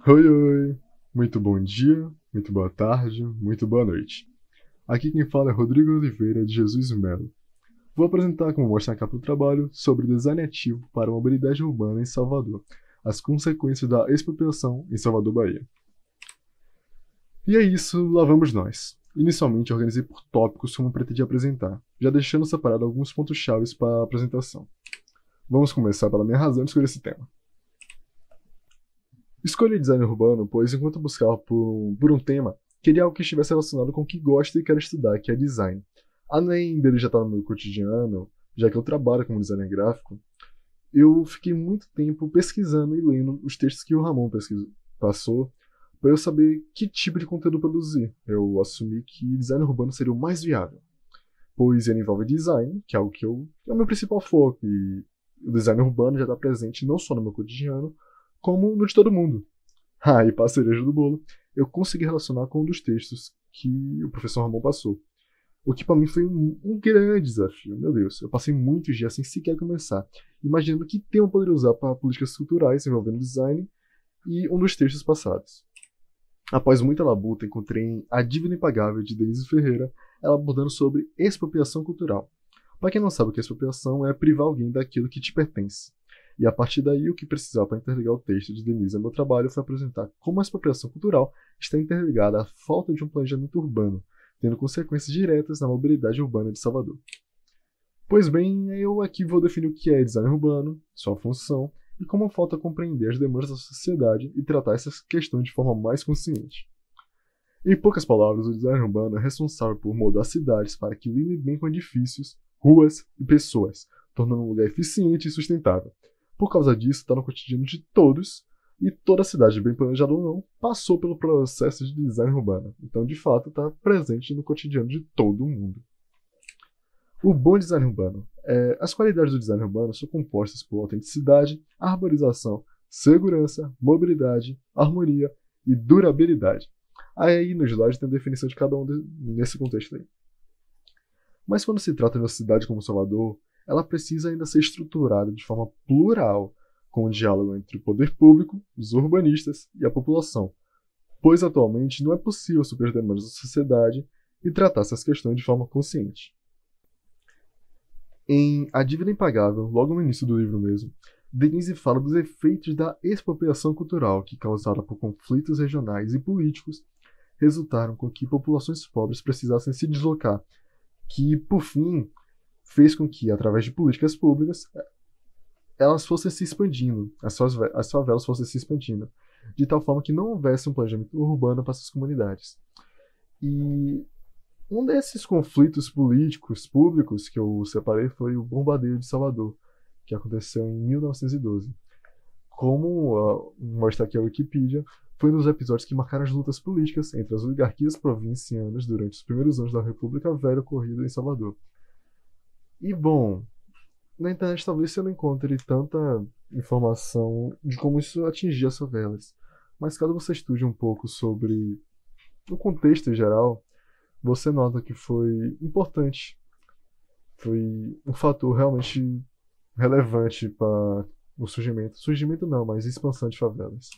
Oi, oi! Muito bom dia, muito boa tarde, muito boa noite. Aqui quem fala é Rodrigo Oliveira de Jesus Melo. Vou apresentar, como mostra na capa do trabalho, sobre design ativo para a mobilidade urbana em Salvador, as consequências da expropriação em Salvador, Bahia. E é isso, lá vamos nós. Inicialmente organizei por tópicos como pretendi apresentar, já deixando separado alguns pontos chaves para a apresentação. Vamos começar pela minha razão de escolher esse tema. Escolhi design urbano, pois enquanto buscava por um tema, queria algo que estivesse relacionado com o que gosto e quero estudar, que é design. Além dele já estar no meu cotidiano, já que eu trabalho como designer gráfico, eu fiquei muito tempo pesquisando e lendo os textos que o Ramon passou, para eu saber que tipo de conteúdo produzir. Eu assumi que design urbano seria o mais viável, pois ele envolve design, que é algo que é o meu principal foco, e o design urbano já está presente não só no meu cotidiano, como no de todo mundo. Ah, e para a cereja do bolo, eu consegui relacionar com um dos textos que o professor Ramon passou. O que para mim foi um grande desafio. Meu Deus, eu passei muitos dias sem sequer começar, imaginando que tema eu poderia usar para políticas culturais envolvendo design e um dos textos passados. Após muita labuta, encontrei A Dívida Impagável, de Denise Ferreira, ela abordando sobre expropriação cultural. Para quem não sabe o que é expropriação, é privar alguém daquilo que te pertence. E a partir daí, o que precisava para interligar o texto de Denise ao meu trabalho foi apresentar como a expropriação cultural está interligada à falta de um planejamento urbano, tendo consequências diretas na mobilidade urbana de Salvador. Pois bem, eu aqui vou definir o que é design urbano, sua função, e como falta compreender as demandas da sociedade e tratar essas questões de forma mais consciente. Em poucas palavras, o design urbano é responsável por moldar cidades para que lidem bem com edifícios, ruas e pessoas, tornando um lugar eficiente e sustentável. Por causa disso, está no cotidiano de todos, e toda cidade, bem planejada ou não, passou pelo processo de design urbano. Então, de fato, está presente no cotidiano de todo mundo. O bom design urbano. As qualidades do design urbano são compostas por autenticidade, arborização, segurança, mobilidade, harmonia e durabilidade. Aí no slide tem a definição de cada um nesse contexto aí. Mas quando se trata de uma cidade como Salvador, ela precisa ainda ser estruturada de forma plural, com um diálogo entre o poder público, os urbanistas e a população, pois atualmente não é possível suprir as demandas da sociedade e tratar essas questões de forma consciente. Em A Dívida Impagável, logo no início do livro mesmo, Denise fala dos efeitos da expropriação cultural que, causada por conflitos regionais e políticos, resultaram com que populações pobres precisassem se deslocar, que, por fim, fez com que, através de políticas públicas, elas fossem se expandindo, as favelas fossem se expandindo, de tal forma que não houvesse um planejamento urbano para essas comunidades. E um desses conflitos políticos públicos que eu separei foi o bombardeio de Salvador, que aconteceu em 1912. Como mostra aqui a Wikipedia, foi um dos episódios que marcaram as lutas políticas entre as oligarquias provincianas durante os primeiros anos da República Velha ocorrida em Salvador. E, bom, na internet talvez você não encontre tanta informação de como isso atingia as favelas. Mas caso você estude um pouco sobre o contexto em geral, você nota que foi importante. Foi um fator realmente relevante para o surgimento. Surgimento não, mas expansão de favelas.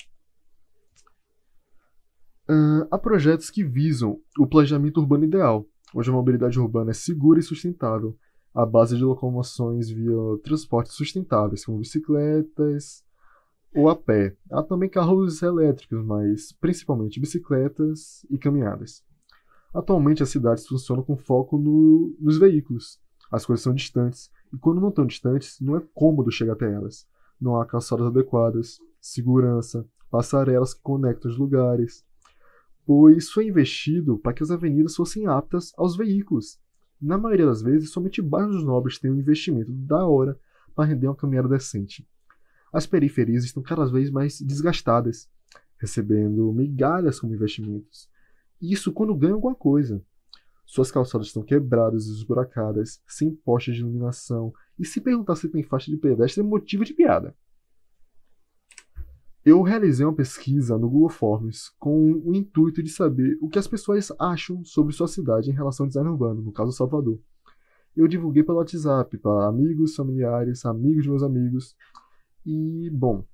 Há projetos que visam o planejamento urbano ideal, onde a mobilidade urbana é segura e sustentável, à base de locomoções via transportes sustentáveis, como bicicletas ou a pé. Há também carros elétricos, mas principalmente bicicletas e caminhadas. Atualmente, as cidades funcionam com foco nos veículos. As coisas são distantes, e quando não estão distantes, não é cômodo chegar até elas. Não há calçadas adequadas, segurança, passarelas que conectam os lugares, pois foi investido para que as avenidas fossem aptas aos veículos. Na maioria das vezes, somente bairros nobres têm um investimento da hora para render uma caminhada decente. As periferias estão cada vez mais desgastadas, recebendo migalhas como investimentos. Isso quando ganham alguma coisa. Suas calçadas estão quebradas e esburacadas, sem postes de iluminação, e se perguntar se tem faixa de pedestre é motivo de piada. Eu realizei uma pesquisa no Google Forms com o intuito de saber o que as pessoas acham sobre sua cidade em relação ao design urbano, no caso Salvador. Eu divulguei pelo WhatsApp para amigos, familiares, amigos de meus amigos e, bom,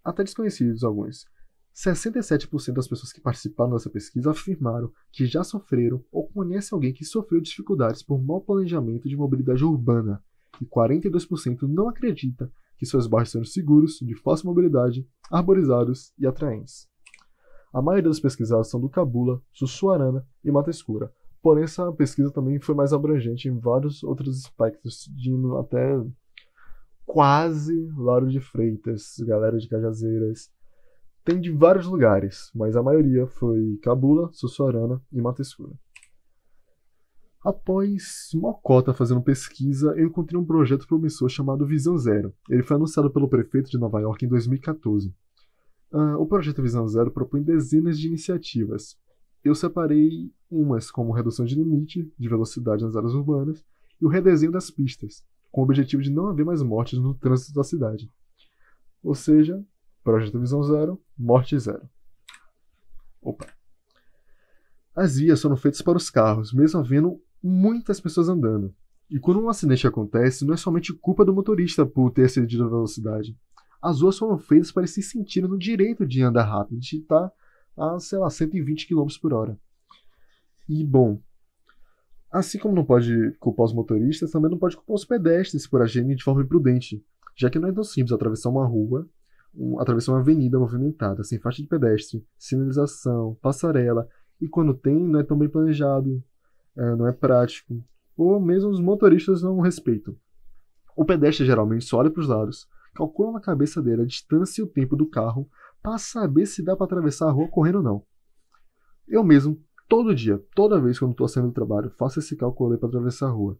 até desconhecidos alguns. 67% das pessoas que participaram dessa pesquisa afirmaram que já sofreram ou conhecem alguém que sofreu dificuldades por mau planejamento de mobilidade urbana, e 42% não acredita que seus bairros sejam seguros, de fácil mobilidade, arborizados e atraentes. A maioria dos pesquisados são do Cabula, Sussuarana e Mata Escura, porém essa pesquisa também foi mais abrangente em vários outros aspectos, indo até quase Lauro de Freitas, galera de Cajazeiras. Tem de vários lugares, mas a maioria foi Cabula, Sussuarana e Mata Escura. Após mocota fazendo pesquisa, eu encontrei um projeto promissor chamado Visão Zero. Ele foi anunciado pelo prefeito de Nova York em 2014. O projeto Visão Zero propõe dezenas de iniciativas. Eu separei umas como redução de limite de velocidade nas áreas urbanas e o redesenho das pistas, com o objetivo de não haver mais mortes no trânsito da cidade. Ou seja, projeto Visão Zero, morte zero. Opa. As vias foram feitas para os carros, mesmo havendo muitas pessoas andando. E quando um acidente acontece, não é somente culpa do motorista por ter excedido a velocidade. As ruas foram feitas para eles se sentirem no direito de andar rápido, de estar a, 120 km por hora. E, bom, assim como não pode culpar os motoristas, também não pode culpar os pedestres por agirem de forma imprudente, já que não é tão simples atravessar uma rua, atravessar uma avenida movimentada, sem faixa de pedestre, sinalização, passarela, e quando tem, não é tão bem planejado, não é prático, ou mesmo os motoristas não respeitam. O pedestre geralmente só olha para os lados, calcula na cabeça dele a distância e o tempo do carro para saber se dá para atravessar a rua correndo ou não. Eu mesmo, todo dia, toda vez quando estou saindo do trabalho, faço esse cálculo para atravessar a rua,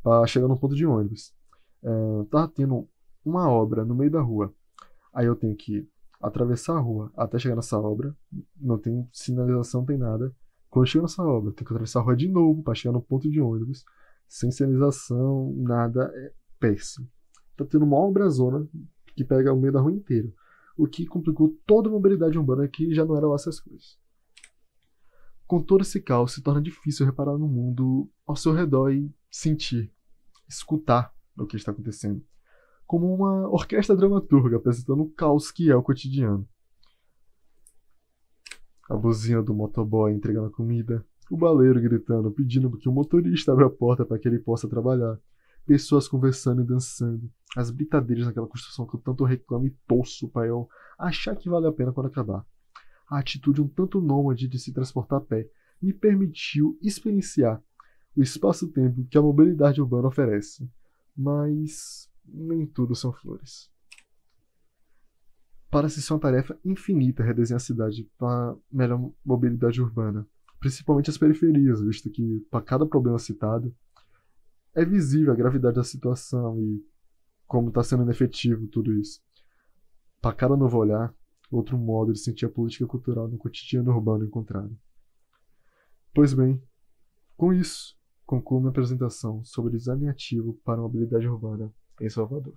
para chegar no ponto de ônibus. Tá tendo uma obra no meio da rua, aí eu tenho que atravessar a rua até chegar nessa obra, não tem sinalização, não tem nada. Quando eu chego nessa obra, eu tenho que atravessar a rua de novo para chegar no ponto de ônibus, sem sinalização, nada, é péssimo. Tá tendo uma obra-zona que pega o meio da rua inteiro, o que complicou toda a mobilidade urbana que já não era lá essas coisas. Com todo esse caos, se torna difícil reparar no mundo ao seu redor e sentir, escutar o que está acontecendo, como uma orquestra dramaturga apresentando o caos que é o cotidiano. A buzina do motoboy entregando a comida, o baleiro gritando, pedindo que o motorista abra a porta para que ele possa trabalhar, pessoas conversando e dançando, as britadeiras naquela construção que eu tanto reclamo e torço para eu achar que vale a pena quando acabar. A atitude um tanto nômade de se transportar a pé me permitiu experienciar o espaço-tempo que a mobilidade urbana oferece. Mas nem tudo são flores. Parece ser uma tarefa infinita redesenhar a cidade para melhor mobilidade urbana, principalmente as periferias, visto que, para cada problema citado, é visível a gravidade da situação e como está sendo inefetivo tudo isso. Para cada novo olhar, outro modo de sentir a política cultural no cotidiano urbano encontrado. Pois bem, com isso, concluo minha apresentação sobre design ativo para a mobilidade urbana em Salvador.